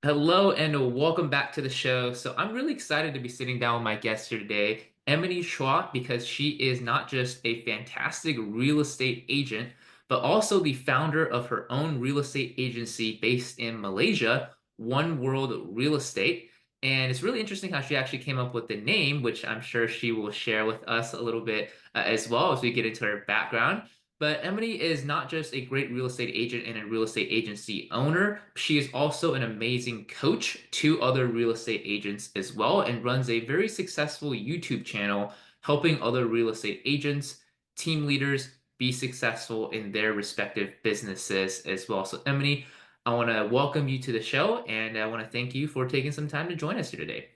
Hello and welcome back to the show. So I'm really excited to be sitting down with my guest here today, Amenny Chua, because she is not just a fantastic real estate agent, but also the founder of her own real estate agency based in Malaysia, OneWorld Real Estate. And it's really interesting how she actually came up with the name, which I'm sure she will share with us a little bit as well as we get into her background. But Emily is not just a great real estate agent and a real estate agency owner. She is also an amazing coach to other real estate agents as well and runs a very successful YouTube channel helping other real estate agents, team leaders be successful in their respective businesses as well. So, Emily, I want to welcome you to the show and I want to thank you for taking some time to join us here today.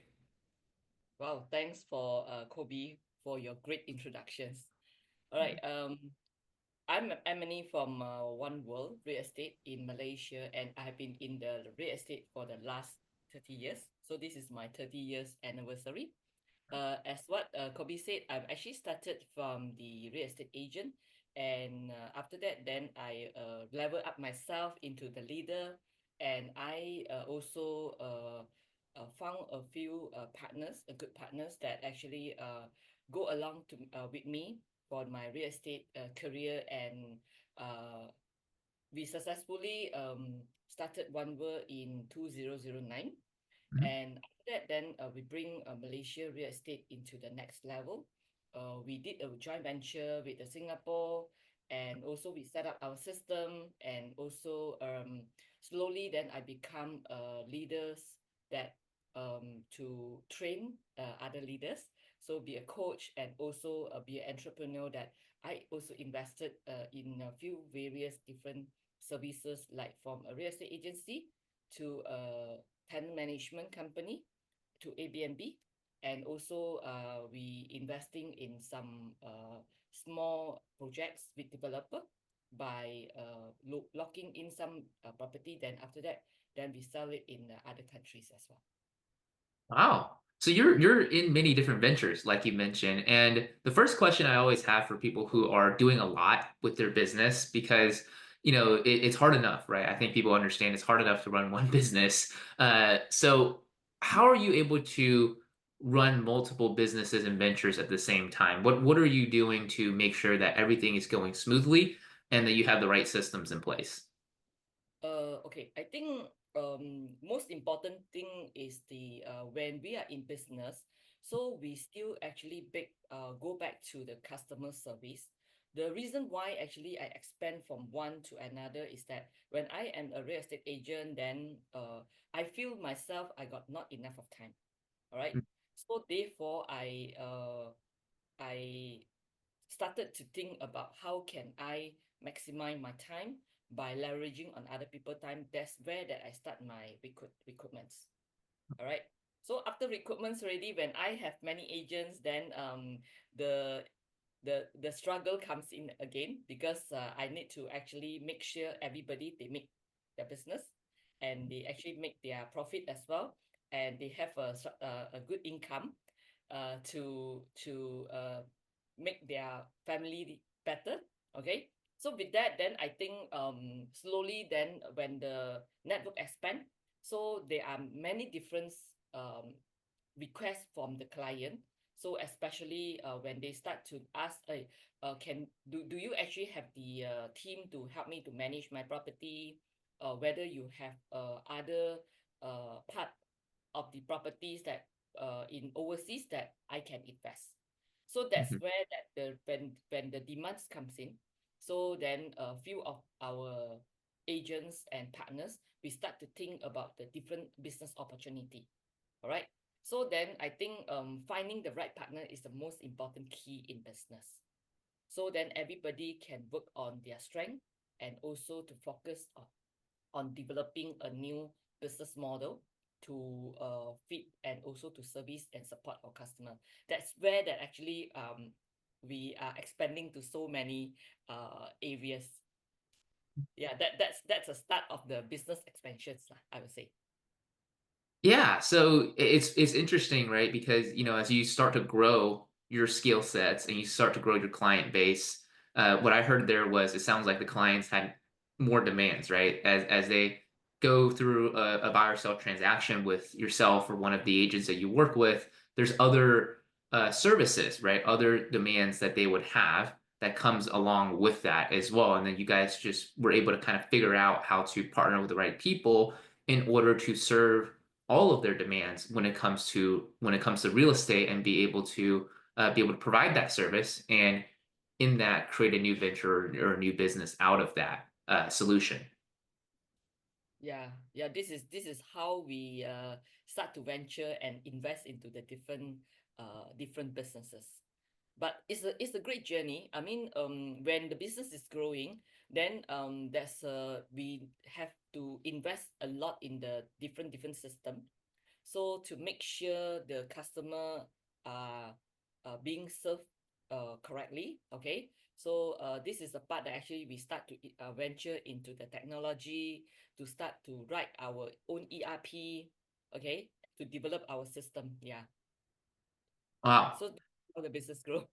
Wow, thanks for Kobe for your great introductions. All right, I'm Amenny from One World Real Estate in Malaysia, and I have been in the real estate for the last 30 years. So this is my 30 years anniversary. As what Kobe said, I've actually started from the real estate agent, and after that, then I level up myself into the leader, and I also found a few partners, good partners that actually go along to with me for my real estate career, and uh, we successfully started One World in 2009. Mhm. And after that, then we bring Malaysia real estate into the next level. We did a joint venture with the Singapore, and also we set up our system, and also slowly then I become leaders that to train other leaders. So be a coach and also be an entrepreneur that I also invested in a few various different services like from a real estate agency to a tenant management company to Airbnb, and also we investing in some small projects with developer by locking in some property. Then after that, then we sell it in other countries as well. Wow. So you're in many different ventures, like you mentioned. And the first question I always have for people who are doing a lot with their business, because it's hard enough, right? I think people understand it's hard enough to run one business. So how are you able to run multiple businesses and ventures at the same time? What are you doing to make sure that everything is going smoothly and that you have the right systems in place? Okay, I think most important thing is the when we are in business, so we still actually go back to the customer service. The reason why actually I expand from one to another is that when I am a real estate agent, then I feel myself I got not enough of time. All right. So therefore I started to think about how can I maximize my time by leveraging on other people's time. That's where that I start my recruitments. All right. So after recruitments already, when I have many agents, then the the struggle comes in again because I need to actually make sure everybody they make their business and they actually make their profit as well, and they have a good income to make their family better. Okay. So with that, then I think slowly then when the network expand, so there are many different um requests from the client. So especially when they start to ask, can do you actually have the team to help me to manage my property? Whether you have other part of the properties that in overseas that I can invest. So that's Mhm. where that the when the demands comes in. So then a few of our agents and partners, we start to think about the different business opportunity. All right. So then I think finding the right partner is the most important key in business. So then everybody can work on their strength and also to focus on developing a new business model to fit and also to service and support our customer. That's where that actually we are expanding to so many areas. Yeah, that's a start of the business expansions, I would say. Yeah, so it's interesting, right? Because as you start to grow your skill sets and you start to grow your client base, what I heard there was it sounds like the clients had more demands, right? As they go through a buy or sell transaction with yourself or one of the agents that you work with, there's other services, right? Other demands that they would have that comes along with that as well. And then you guys just were able to kind of figure out how to partner with the right people in order to serve all of their demands when it comes to real estate and be able to provide that service and in that create a new venture or a new business out of that solution. Yeah, this is how we start to venture and invest into the different businesses. But it's a great journey. I mean, when the business is growing, then there's we have to invest a lot in the different system, so to make sure the customer are being served correctly. Okay, so this is the part that actually we start to venture into the technology, to start to write our own ERP, okay, to develop our system. Yeah, Wow. so how the business grow.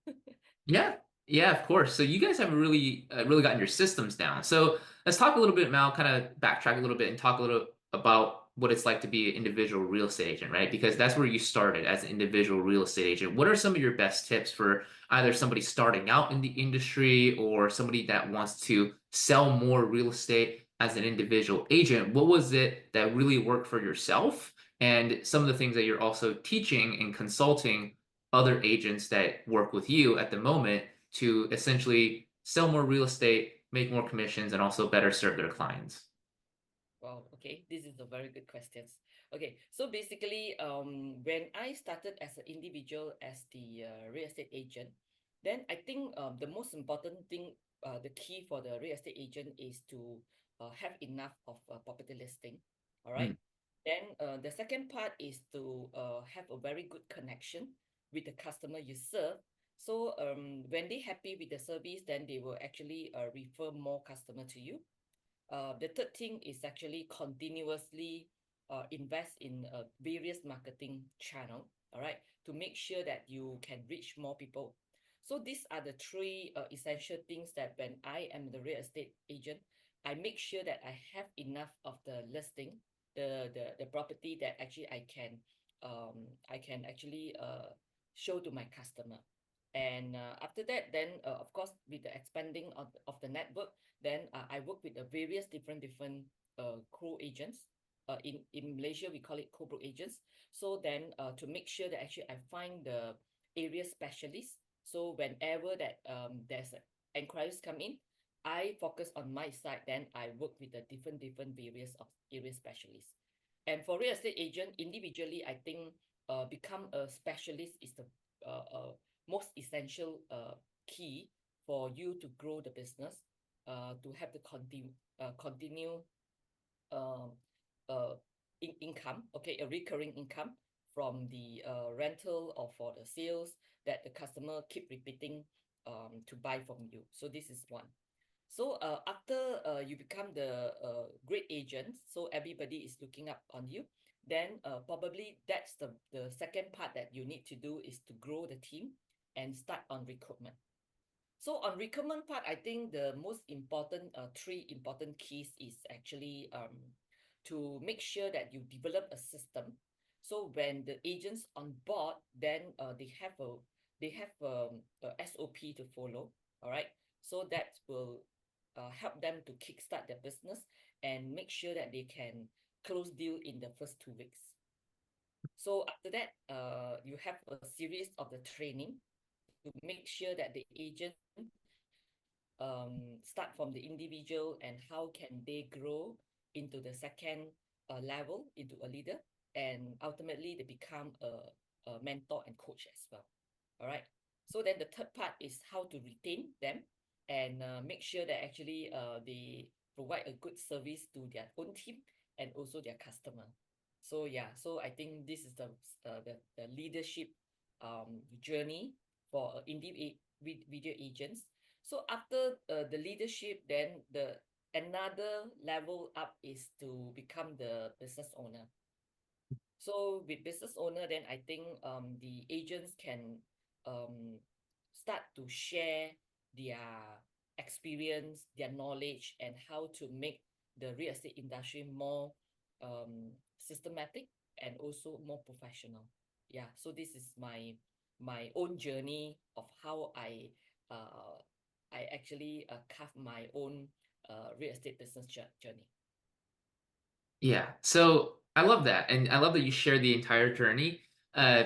Yeah, yeah, of course. So you guys have really gotten your systems down. So let's talk a little bit now, kind of backtrack a little bit and talk a little about what it's like to be an individual real estate agent, right? Because that's where you started as an individual real estate agent. What are some of your best tips for either somebody starting out in the industry or somebody that wants to sell more real estate as an individual agent? What was it that really worked for yourself? And some of the things that you're also teaching and consulting other agents that work with you at the moment to essentially sell more real estate, make more commissions, and also better serve their clients. Wow, okay, this is a very good questions. Okay, so basically, when I started as an individual, as the real estate agent, then I think the most important thing, the key for the real estate agent is to have enough of property listing. All Mm. right. Then the second part is to have a very good connection with the customer you serve. So when they happy with the service, then they will actually refer more customer to you. The third thing is actually continuously invest in various marketing channel, all right, to make sure that you can reach more people. So these are the three essential things that when I am the real estate agent, I make sure that I have enough of the listing, the property that actually I can actually show to my customer. And after that, then of course with the expanding of the network, then I work with the various different co-agents. In Malaysia, we call it co-broke agents. So then to make sure that actually I find the area specialists. So whenever that there's inquiries come in, I focus on my side. Then I work with the different various of area specialists. And for real estate agent individually, I think become a specialist is the most essential key for you to grow the business, to have the continue um, uh, income, okay, a recurring income from the rental or for the sales that the customer keep repeating to buy from you. So this is one. So after you become the great agent, so everybody is looking up on you, then probably that's the second part that you need to do is to grow the team and start on recruitment. So on recruitment part, I think the most important three important keys is actually to make sure that you develop a system. So when the agents on board, then they have a SOP to follow. All right, so that will help them to kickstart their business and make sure that they can close deal in the first 2 weeks. So after that, you have a series of the training to make sure that the agent start from the individual and how can they grow into the second level, into a leader, and ultimately they become a mentor and coach as well. All right. So then the third part is how to retain them and make sure that actually they provide a good service to their own team and also their customer. So yeah, so I think this is the leadership journey for video agents. So after the leadership, then another level up is to become the business owner. So with business owner, then I think the agents can um, start to share their experience, their knowledge, and how to make the real estate industry more systematic and also more professional. Yeah, so this is my own journey of how I actually carve my own real estate business journey. Yeah. So I love that. And I love that you share the entire journey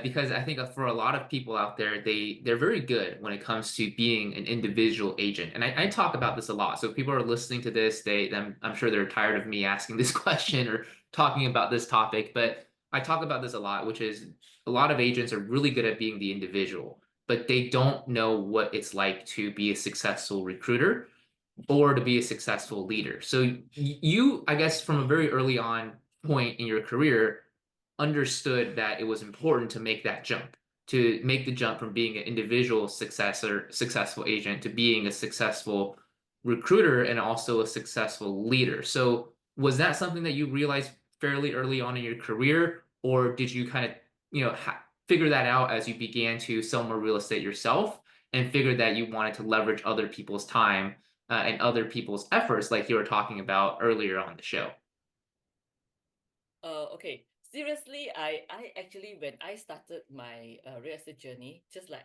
because I think for a lot of people out there, they're very good when it comes to being an individual agent. And I talk about this a lot. So if people are listening to this, I'm sure they're tired of me asking this question or talking about this topic, but I talk about this a lot, which is a lot of agents are really good at being the individual, but they don't know what it's like to be a successful recruiter or to be a successful leader. So you, I guess, from a very early on point in your career, understood that it was important to make that jump, to make the jump from being an individual successful agent to being a successful recruiter and also a successful leader. So was that something that you realized fairly early on in your career, or did you kind of, figure that out as you began to sell more real estate yourself and figured that you wanted to leverage other people's time and other people's efforts, like you were talking about earlier on the show? Okay. Seriously, I actually, when I started my real estate journey, just like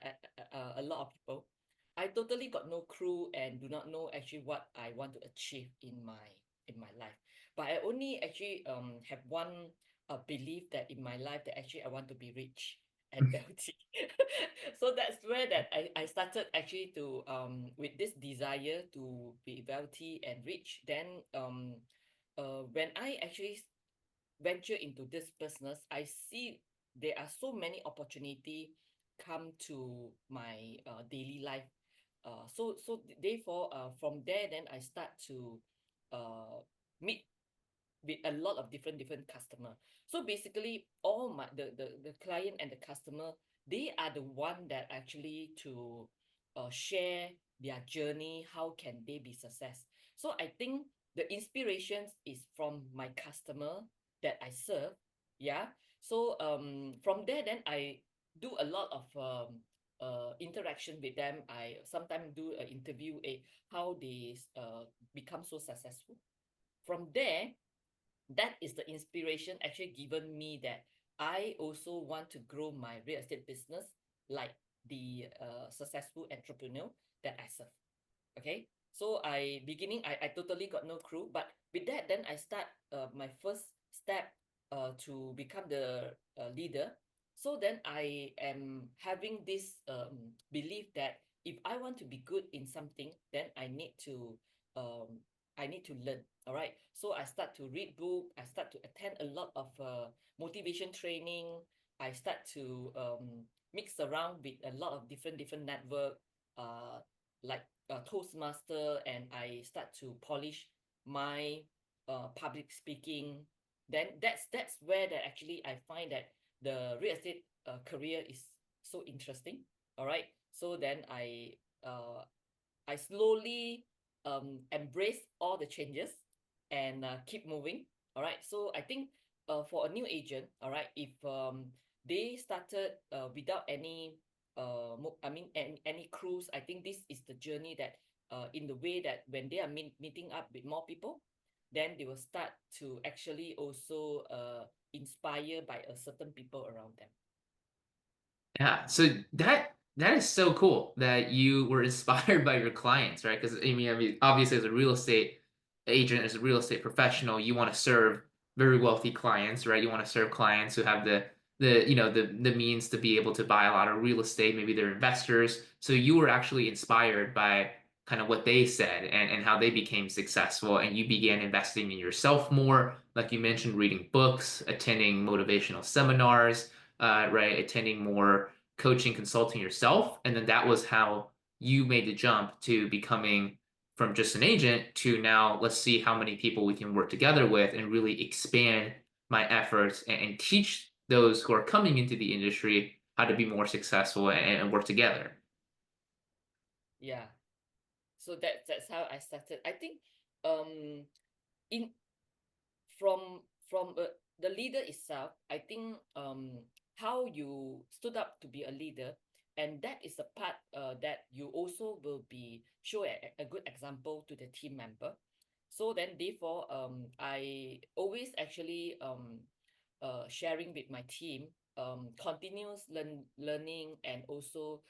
a lot of people, I totally got no clue and do not know actually what I want to achieve in my life. But I only actually have one belief that in my life that actually I want to be rich and wealthy. So that's where that I started actually to with this desire to be wealthy and rich. Then when I actually venture into this business, I see there are so many opportunity come to my daily life. So therefore, from there, then I start to meet with a lot of different customer. So basically, all the client and the customer, they are the one that actually to share their journey. How can they be success? So I think the inspirations is from my customer that I serve. Yeah. So from there, then I do a lot of interaction with them. I sometimes do an interview, how they become so successful. From there, that is the inspiration actually given me that I also want to grow my real estate business like the successful entrepreneur that I serve. Okay, so I totally got no clue, but with that, then I start my first step to become the leader. So then I am having this belief that if I want to be good in something, then um, I need to learn. All right, so I start to read book. I start to attend a lot of motivation training. I start to mix around with a lot of different network. Like Toastmaster, and I start to polish my public speaking. Then that's where that actually I find that the real estate career is so interesting. All right, so then I slowly embrace all the changes and keep moving. All right, so I think for a new agent, all right, if they started without any any cruise, I think this is the journey that in the way that when they are meeting up with more people, then they will start to actually also inspire by a certain people around them. Yeah, so that is so cool that you were inspired by your clients, right? Because I mean, obviously, as a real estate agent, as a real estate professional, you want to serve very wealthy clients, right? You want to serve clients who have the means to be able to buy a lot of real estate. Maybe they're investors. So you were actually inspired by kind of what they said and how they became successful, and you began investing in yourself more, like you mentioned, reading books, attending motivational seminars, right? Attending more coaching, consulting yourself. And then that was how you made the jump to becoming from just an agent to now let's see how many people we can work together with and really expand my efforts and teach those who are coming into the industry how to be more successful and work together. Yeah, so that's how I started. I think um in from the leader itself, I think how you stood up to be a leader, and that is a part that you also will be show a good example to the team member. So then therefore I always actually sharing with my team, continuous learning and also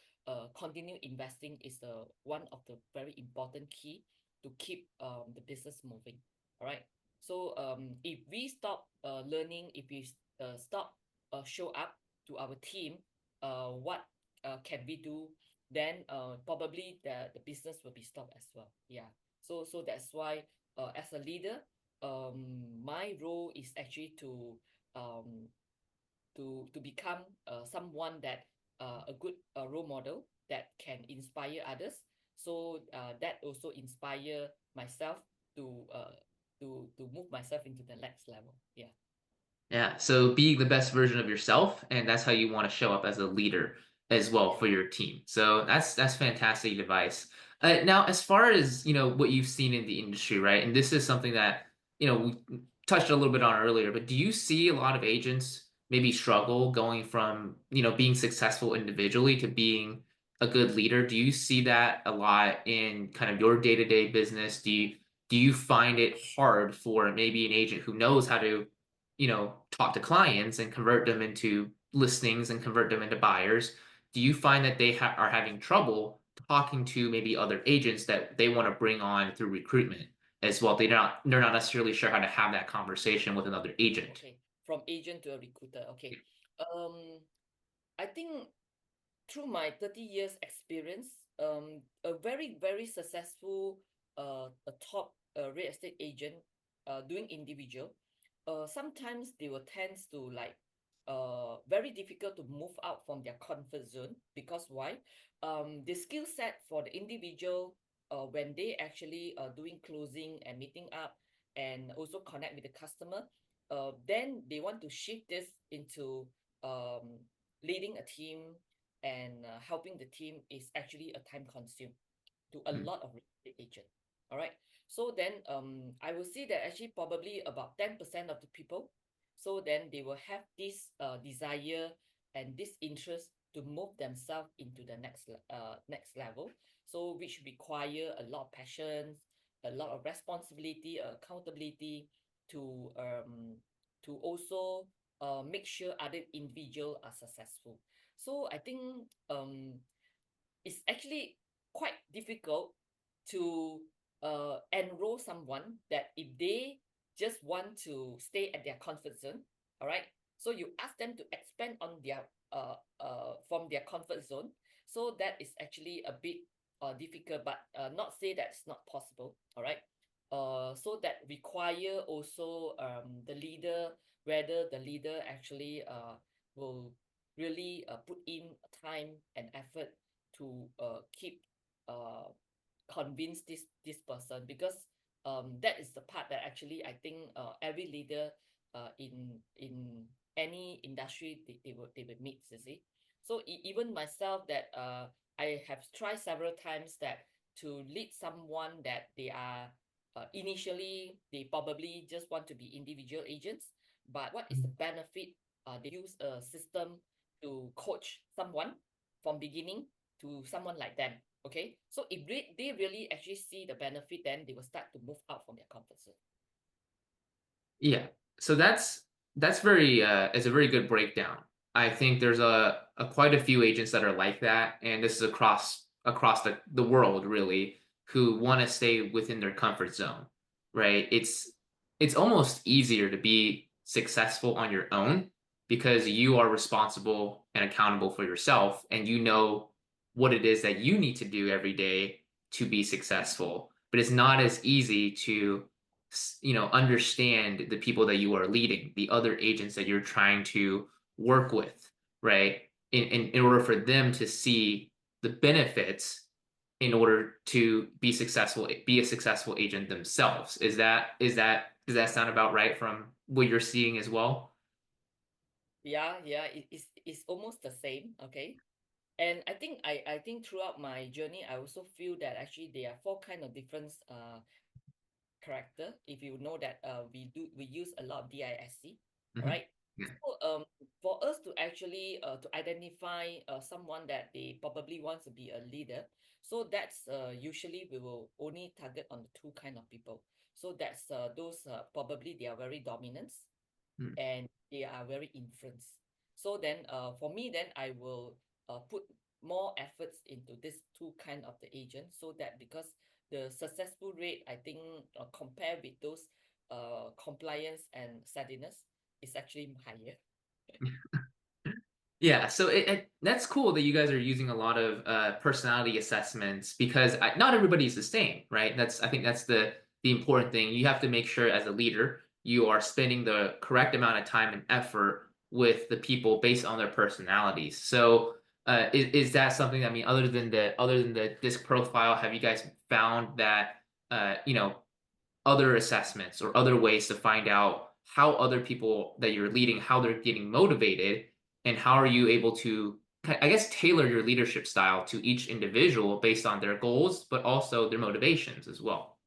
continue investing is the one of the very important key to keep the business moving. All right. So if we stop learning, if we stop show up to our team, what can we do? Then probably the business will be stopped as well. Yeah. So that's why as a leader, my role is actually um, to become someone that a good role model that can inspire others. So that also inspire myself to uh, to move myself into the next level. Yeah. Yeah, so be the best version of yourself, and that's how you want to show up as a leader as well Yes. for your team. So that's fantastic advice. Now, as far as what you've seen in the industry, right? And this is something that we touched a little bit on earlier, but do you see a lot of agents maybe struggle going from being successful individually to being a good leader? Do you see that a lot in kind of your day-to-day business? Do you find it hard for maybe an agent who knows how to talk to clients and convert them into listings and convert them into buyers? Do you find that they are having trouble talking to maybe other agents that they want to bring on through recruitment as well? They're not necessarily sure how to have that conversation with another agent. Okay. From agent to a recruiter. Okay. Um, I think through my 30 years experience, a very, very successful a top real estate agent doing individual, sometimes they will tend to like very difficult to move out from their comfort zone because why? The skill set for the individual when they actually doing closing and meeting up and also connect with the customer, then they want to shift this into leading a team and helping the team is actually a time consume to a Mm, lot of real estate agent. All right. So then I will see that actually probably about 10% of the people, so then they will have this desire and this interest to move themselves into the next level. So which require a lot of passion, a lot of responsibility, accountability to also make sure other individual are successful. So I think it's actually quite difficult to enroll someone that if they just want to stay at their comfort zone, all right? So you ask them to expand on their from their comfort zone. So that is actually a bit difficult, but not say that's not possible, all right? So that require also the leader, whether the leader actually will really put in time and effort to keep uh convince this person because that is the part that actually I think every leader in any industry they will meet, you see. So even myself that I have tried several times that to lead someone that they are initially they probably just want to be individual agents, but what is the mm. benefit? They use a system to coach someone from beginning to someone like them. Okay, so if they really actually see the benefit, then they will start to move out from their comfort zone. Yeah. So that's very is a very good breakdown. I think there's a quite a few agents that are like that, and this is across the world really, who want to stay within their comfort zone, right? It's almost easier to be successful on your own because you are responsible and accountable for yourself, and you know what it is that you need to do every day to be successful. But it's not as easy to understand the people that you are leading, the other agents that you're trying to work with, right? In order for them to see the benefits in order to be a successful agent themselves. Does that sound about right from what you're seeing as well? Yeah, it's almost the same. Okay, and I think throughout my journey, I also feel that actually there are four kind of different character. If you know that we use a lot of DISC, all Hmm. right. Yeah. So for us to actually to identify someone that they probably wants to be a leader. So that's usually we will only target on the two kind of people. So that's those probably they are very dominant Hmm. and they are very influenced. So then for me, then I will put more efforts into this two kind of the agents, so that because the successful rate, I think compared with those compliance and steadiness is actually higher. Yeah, so that's cool that you guys are using a lot of personality assessments because not everybody is the same, right? I think that's the important thing. You have to make sure as a leader you are spending the correct amount of time and effort with the people based on their personalities. So is that something? I mean, other than the disc profile, have you guys found that you know other assessments or other ways to find out how other people that you're leading, how they're getting motivated, and how are you able to, I guess, tailor your leadership style to each individual based on their goals, but also their motivations as well.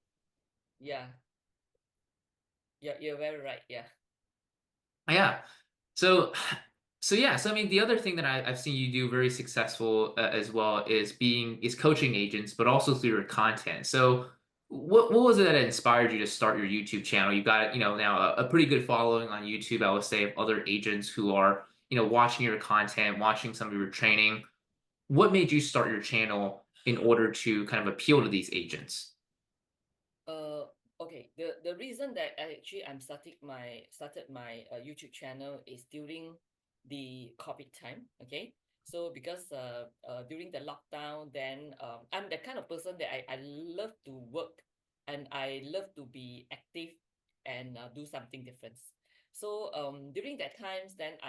Yeah, you're very right. Yeah. Yeah. So, so I mean, the other thing that I've seen you do very successful as well is coaching agents, but also through your content. So, what was it that inspired you to start your YouTube channel? You've got, now a pretty good following on YouTube, I would say, of other agents who are, watching your content, watching some of your training. What made you start your channel in order to kind of appeal to these agents? Uh, okay. The reason that I'm started my YouTube channel is during the COVID time. Okay, so because during the lockdown, then I'm the kind of person that I love to work and I love to be active and do something different. So during that times, then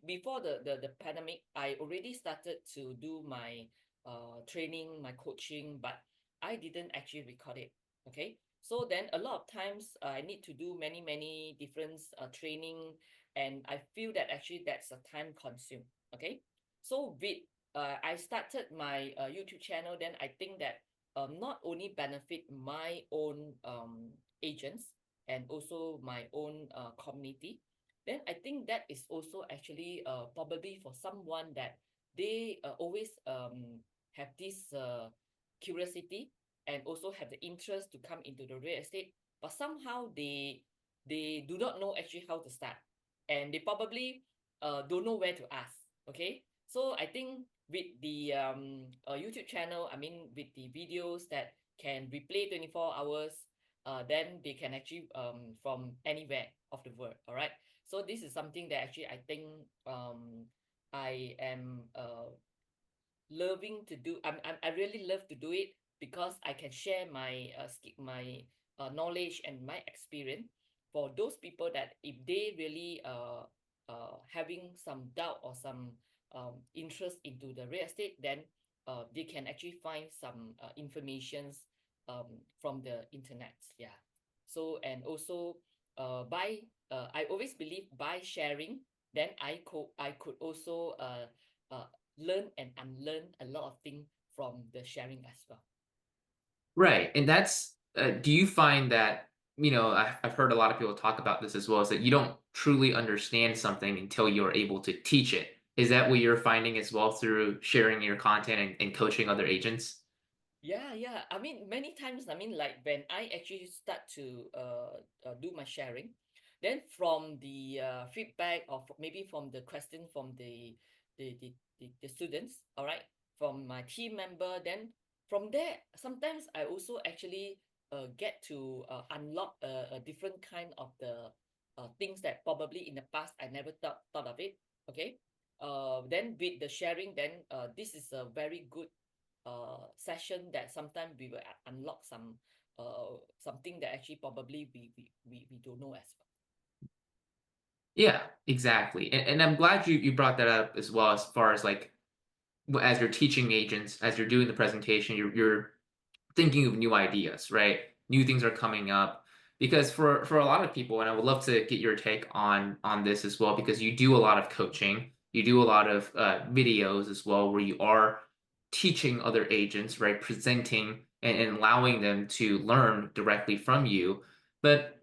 before the pandemic, I already started to do my training, my coaching, but I didn't actually record it. Okay. So then a lot of times I need to do many different training, and I feel that actually that's a time consume. Okay. So with I started my YouTube channel, then I think that not only benefit my own agents and also my own community, then I think that is also actually probably for someone that they always have this curiosity and also have the interest to come into the real estate, but somehow they do not know actually how to start, and they probably don't know where to ask. Okay, so I think with the YouTube channel, I mean with the videos that can replay 24 hours, then they can actually from anywhere of the world. All right, so this is something that actually I think I am loving to do. I really love to do it because I can share my my knowledge and my experience for those people that if they really having some doubt or some interest into the real estate, then they can actually find some informations from the internet. Yeah. So and also by I always believe by sharing, then I could also uh, learn and unlearn a lot of things from the sharing as well. Right. And do you find that, I've heard a lot of people talk about this as well, is that you don't truly understand something until you're able to teach it. Is that what you're finding as well through sharing your content and coaching other agents? Yeah. I mean, many times, I mean, like when I actually start to do my sharing, then from the feedback or maybe from the question from the students, all right, from my team member, then from there, sometimes I also actually get to unlock a different kind of the things that probably in the past I never thought of it. Okay. Then with the sharing, then this is a very good session that sometimes we will unlock something that actually probably we don't know as well. Yeah, exactly. And I'm glad you brought that up as well, as far as like as you're teaching agents, as you're doing the presentation, you're thinking of new ideas, right? New things are coming up because for a lot of people, and I would love to get your take on this as well, because you do a lot of coaching, you do a lot of videos as well, where you are teaching other agents, right? Presenting and allowing them to learn directly from you. But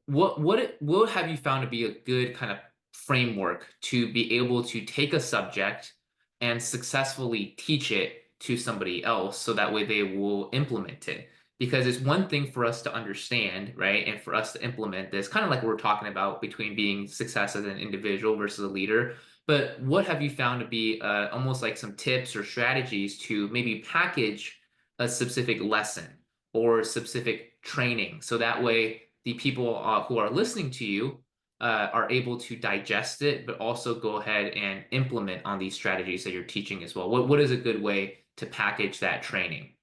what have you found to be a good kind of framework to be able to take a subject and successfully teach it to somebody else so that way they will implement it. Because it's one thing for us to understand, right? And for us to implement this, kind of like we're talking about between being success as an individual versus a leader. But what have you found to be almost like some tips or strategies to maybe package a specific lesson or specific training so that way the people who are listening to you are able to digest it, but also go ahead and implement on these strategies that you're teaching as well? What is a good way to package that training?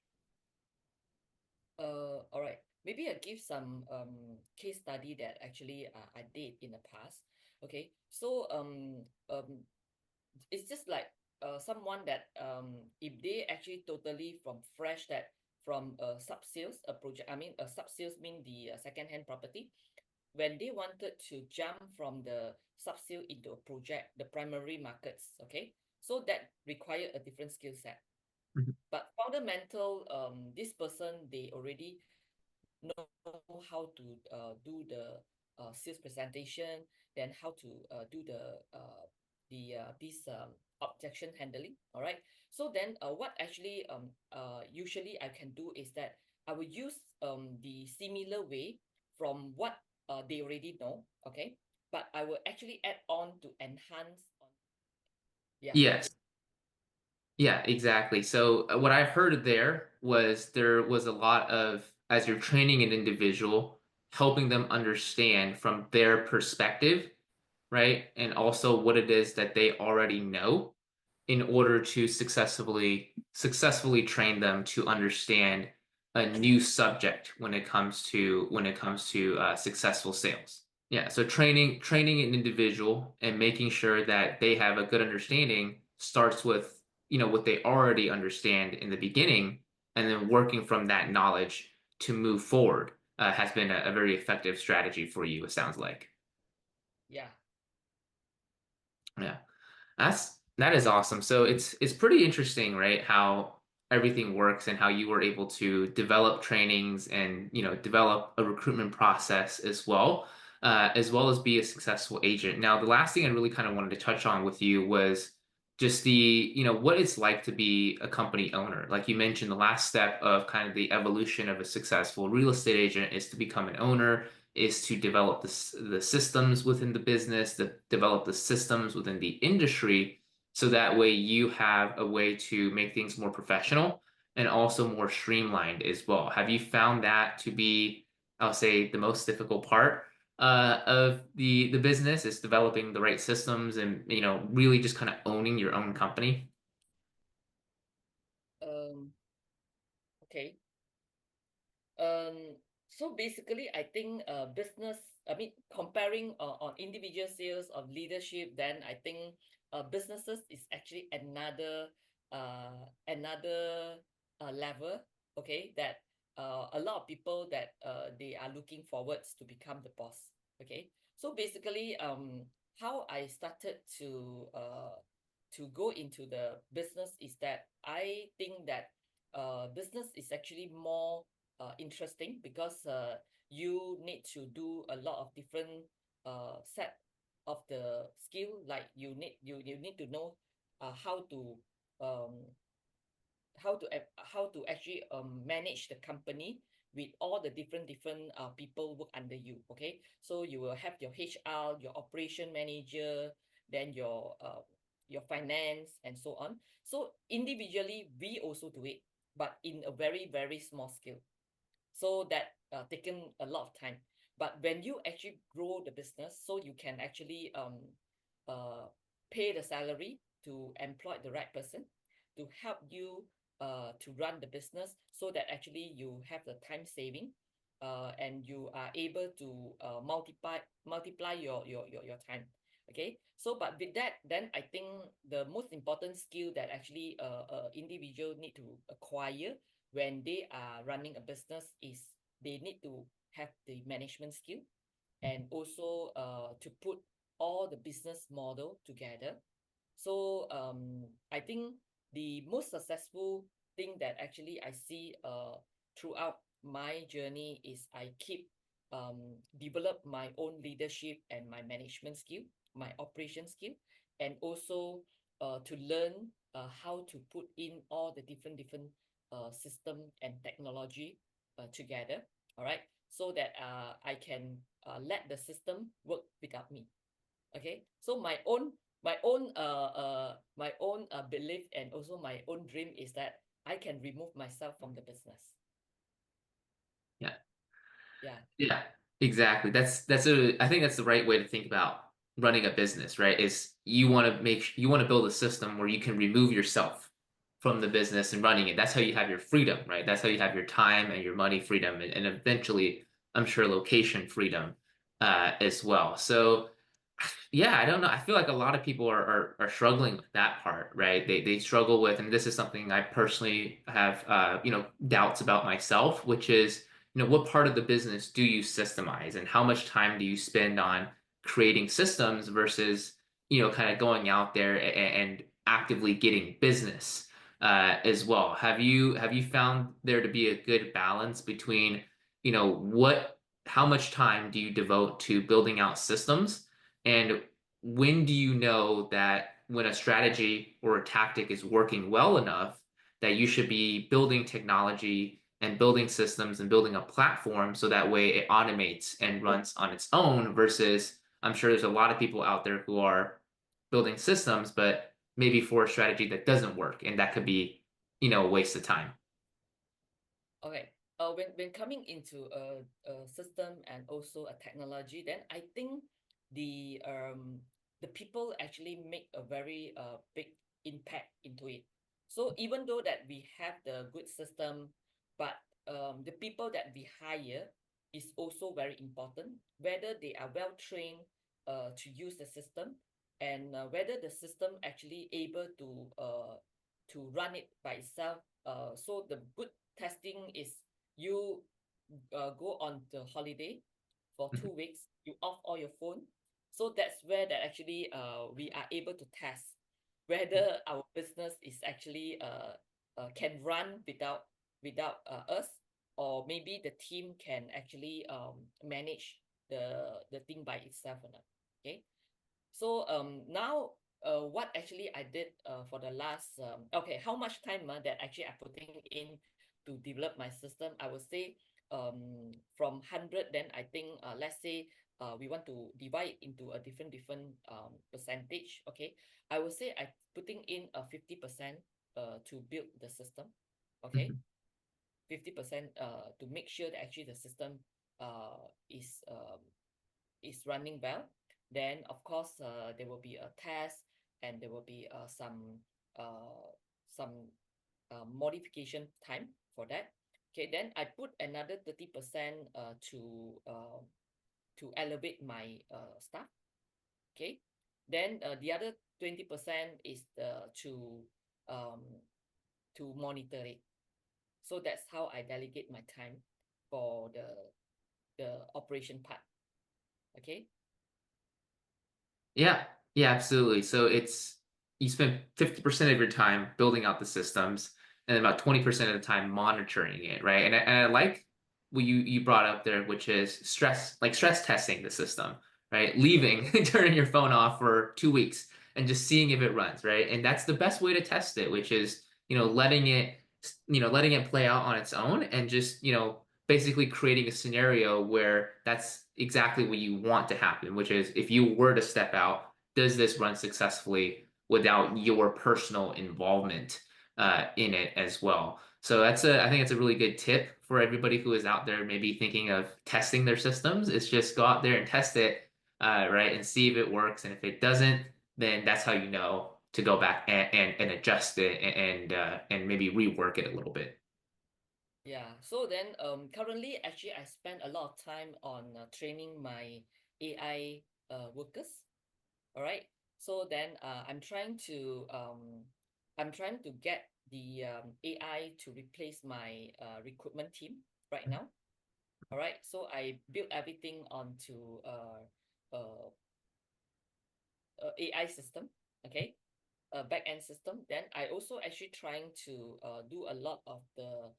All right. Maybe I give some case study that actually I did in the past. Okay. So it's just like someone that if they actually totally from fresh that from a sub sales a project. I mean a sub sales mean the second hand property. When they wanted to jump from the sub sale into a project, the primary markets. Okay. So that require a different skill set. Mhm. But fundamental, this person they already know how to do the sales presentation, then how to do the this objection handling. All right. So then what actually usually I can do is that I will use the similar way from what they already know. Okay. But I will actually add on to enhance on. Yeah. Yes. Yeah, exactly. So what I heard there was a lot of, as you're training an individual, helping them understand from their perspective, right? And also what it is that they already know in order to successfully train them to understand a new subject when it comes to successful sales. Yeah, so training an individual and making sure that they have a good understanding starts with, what they already understand in the beginning, and then working from that knowledge to move forward has been a very effective strategy for you, it sounds like. Yeah. Yeah. That is awesome. So it's pretty interesting, right? How everything works and how you were able to develop trainings and develop a recruitment process as well as be a successful agent. Now, the last thing I really kind of wanted to touch on with you was just what it's like to be a company owner. Like you mentioned, the last step of kind of the evolution of a successful real estate agent is to become an owner, is to develop the systems within the business, to develop the systems within the industry, so that way you have a way to make things more professional and also more streamlined as well. Have you found that to be, I'll say, the most difficult part of the business is developing the right systems and really just kind of owning your own company? Um. Okay. Um, so basically, I think business, I mean, comparing on individual sales of leadership, then I think businesses is actually another level, okay, that a lot of people that they are looking forwards to become the boss, okay. So basically, how I started to go into the business is that I think that business is actually more interesting because you need to do a lot of different set of the skill, like you need to know how um, how to actually manage the company with all the different people work under you. Okay, so you will have your HR, your operation manager, then your finance and so on. So individually we also do it, but in a very small scale, so that taken a lot of time. But when you actually grow the business, so you can actually uh, pay the salary to employ the right person to help you to run the business, so that actually you have the time saving, and you are able to multiply your time. Okay, so but with that, then I think the most important skill that actually individual need to acquire when they are running a business is they need to have the management skill, and also to put all the business model together. So I think the most successful thing that actually I see throughout my journey is I keep develop my own leadership and my management skill, my operation skill, and also to learn how to put in all the different system and technology together. All right, so that I can let the system work without me. Okay, so my own belief and also my own dream is that I can remove myself from the business. Yeah. Yeah. Yeah, exactly. I think that's the right way to think about running a business, right? Is you want to build a system where you can remove yourself from the business and running it. That's how you have your freedom, right? That's how you have your time and your money freedom and eventually I'm sure location freedom as well. So yeah, I don't know. I feel like a lot of people are struggling with that part, right? They struggle with, and this is something I personally have doubts about myself, which is what part of the business do you systemize and how much time do you spend on creating systems versus kind of going out there and actively getting business as well. Have you found there to be a good balance between what how much time do you devote to building out systems? And when do you know that when a strategy or a tactic is working well enough that you should be building technology and building systems and building a platform so that way it automates and runs on its own versus I'm sure there's a lot of people out there who are building systems, but maybe for a strategy that doesn't work and that could be, a waste of time. Okay. When coming into a system and also a technology, then I think the people actually make a very big impact into it. So even though that we have the good system, but the people that we hire is also very important. Whether they are well trained to use the system, and whether the system actually able to run it by itself. So the good testing is you go on the holiday for 2 weeks, you off all your phone. So that's where that actually we are able to test whether our business is actually can run without us, or maybe the team can actually manage the thing by itself or not. Okay, so now what actually I did for the last okay, how much time that actually I'm putting in to develop my system, I would say from 100, then I think let's say we want to divide into a different percentage. Okay, I would say I putting in a 50% to build the system. Okay, 50% to make sure that actually the system uh, is um, is running well. Then of course there will be a test, and there will be some modification time for that. Okay, then I put another 30% to elevate my staff. Okay, then the other 20% is um, to monitor it. So that's how I delegate my time for the operation part. Okay. Yeah, yeah, absolutely. So it's you spend 50% of your time building out the systems and about 20% of the time monitoring it, right? And I like what you brought up there, which is stress testing the system, right? Leaving, turning your phone off for 2 weeks and just seeing if it runs, right? And that's the best way to test it, which is, letting it play out on its own and just, basically creating a scenario where that's exactly what you want to happen, which is if you were to step out, does this run successfully without your personal involvement in it as well? So I think it's a really good tip for everybody who is out there maybe thinking of testing their systems. It's just go out there and test it, right, and see if it works. And if it doesn't, then that's how you know to go back and adjust it and maybe rework it a little bit. Yeah, so then currently actually I spend a lot of time on training my AI workers. All right. So then I'm trying to get the AI to replace my recruitment team right now. All right. So I built everything onto uh, AI system. Okay, a back end system. Then I also actually trying to do a lot of the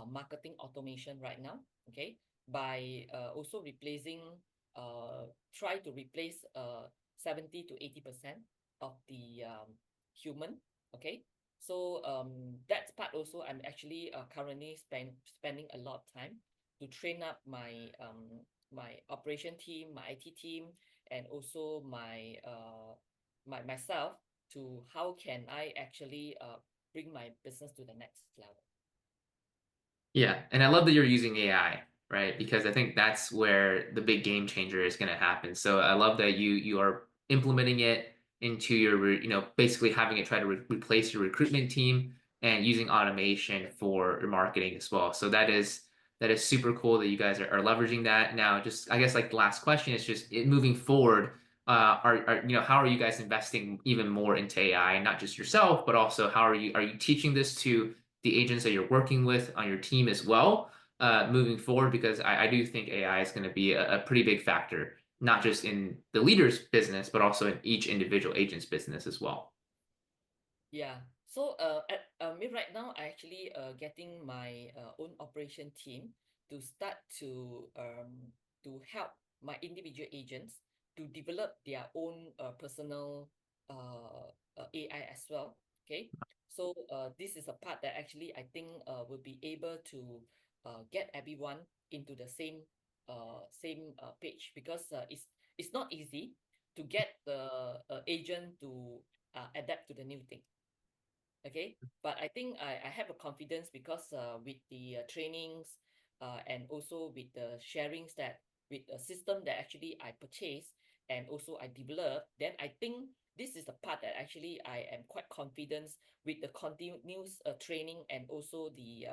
marketing automation right now. Okay, by also replacing, try to replace 70 to 80% of the human. Okay. So that part also, I'm actually currently spending a lot of time to train up my operation team, my IT team, and also myself to how can I actually bring my business to the next level. Yeah, and I love that you're using AI, right? Because I think that's where the big game changer is going to happen. So I love that you are implementing it into basically having it try to replace your recruitment team and using automation for your marketing as well. So that is super cool that you guys are leveraging that. Now, just I guess like the last question is just moving forward, how are you guys investing even more into AI, not just yourself, but also how are you teaching this to the agents that you're working with on your team as well, moving forward? Because I do think AI is going to be a pretty big factor, not just in the leader's business, but also in each individual agent's business as well. Yeah. So at me right now, I actually getting my own operation team to start to help my individual agents to develop their own personal AI as well. Okay. So this is a part that actually I think will be able to get everyone into the same page, because it's not easy to get the agent to adapt to the new thing. Okay, but I think I have a confidence, because with the trainings and also with the sharings, that with a system that actually I purchased and also I developed, then I think this is the part that actually I am quite confident with the continuous training and also the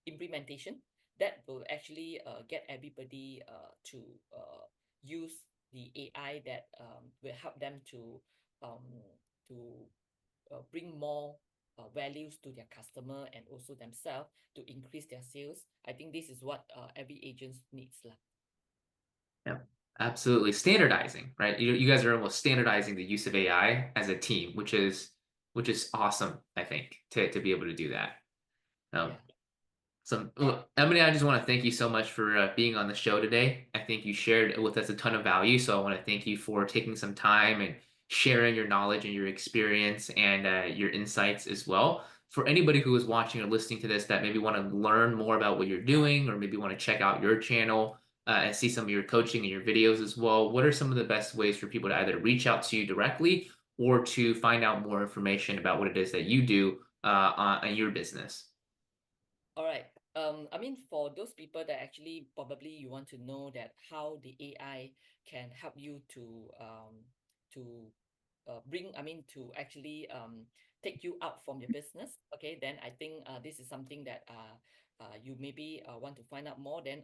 implementation, that will actually get everybody use the AI, that will help them um, to bring more values to their customer and also themselves to increase their sales. I think this is what every agent needs lah. Yeah, absolutely. Standardizing, right? You guys are almost standardizing the use of AI as a team, which is awesome, I think, to be able to do that. Um, Yeah. So, well, Emily, I just want to thank you so much for being on the show today. I think you shared with us a ton of value. So, I want to thank you for taking some time and sharing your knowledge and your experience and your insights as well. For anybody who is watching or listening to this that maybe want to learn more about what you're doing, or maybe want to check out your channel and see some of your coaching and your videos as well, what are some of the best ways for people to either reach out to you directly or to find out more information about what it is that you do on your business? All right. I mean, for those people that actually probably you want to know that how the AI can help you to bring, I mean, to actually take you out from your business. Okay, then I think this is something that you maybe want to find out more. Then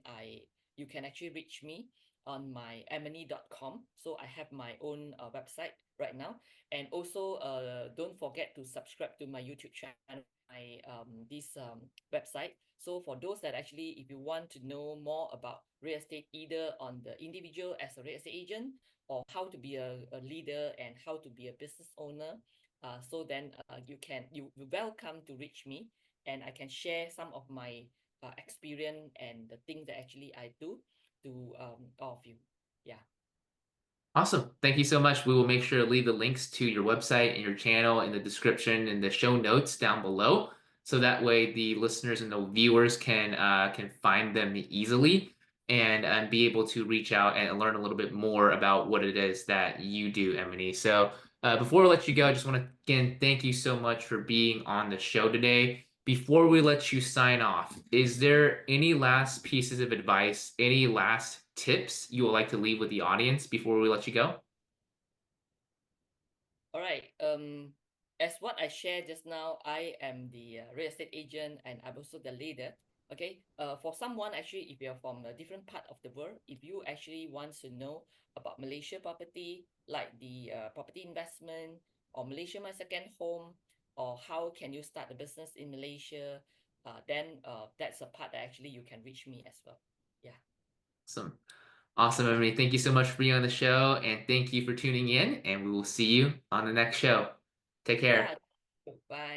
you can actually reach me on my amenny.com. So I have my own website right now, and also don't forget to subscribe to my YouTube channel, my this website. So for those that actually, if you want to know more about real estate, either on the individual as a real estate agent, or how to be a leader and how to be a business owner, so then you're welcome to reach me, and I can share some of my experience and the things that actually I do to all of you. Yeah. Awesome. Thank you so much. We will make sure to leave the links to your website and your channel in the description and the show notes down below. So that way the listeners and the viewers can find them easily and be able to reach out and learn a little bit more about what it is that you do, Emily. So before I let you go, I just want to again thank you so much for being on the show today. Before we let you sign off, is there any last pieces of advice, any last tips you would like to leave with the audience before we let you go? All right. As what I shared just now, I am the real estate agent and I'm also the leader. Okay. For someone actually, if you're from a different part of the world, if you actually want to know about Malaysia property, like the property investment, or Malaysia my second home, or how can you start a business in Malaysia, then that's a part that actually you can reach me as well. Yeah. Awesome. Awesome, Emily. Thank you so much for being on the show, and thank you for tuning in, and we will see you on the next show. Take Yeah. care. Bye.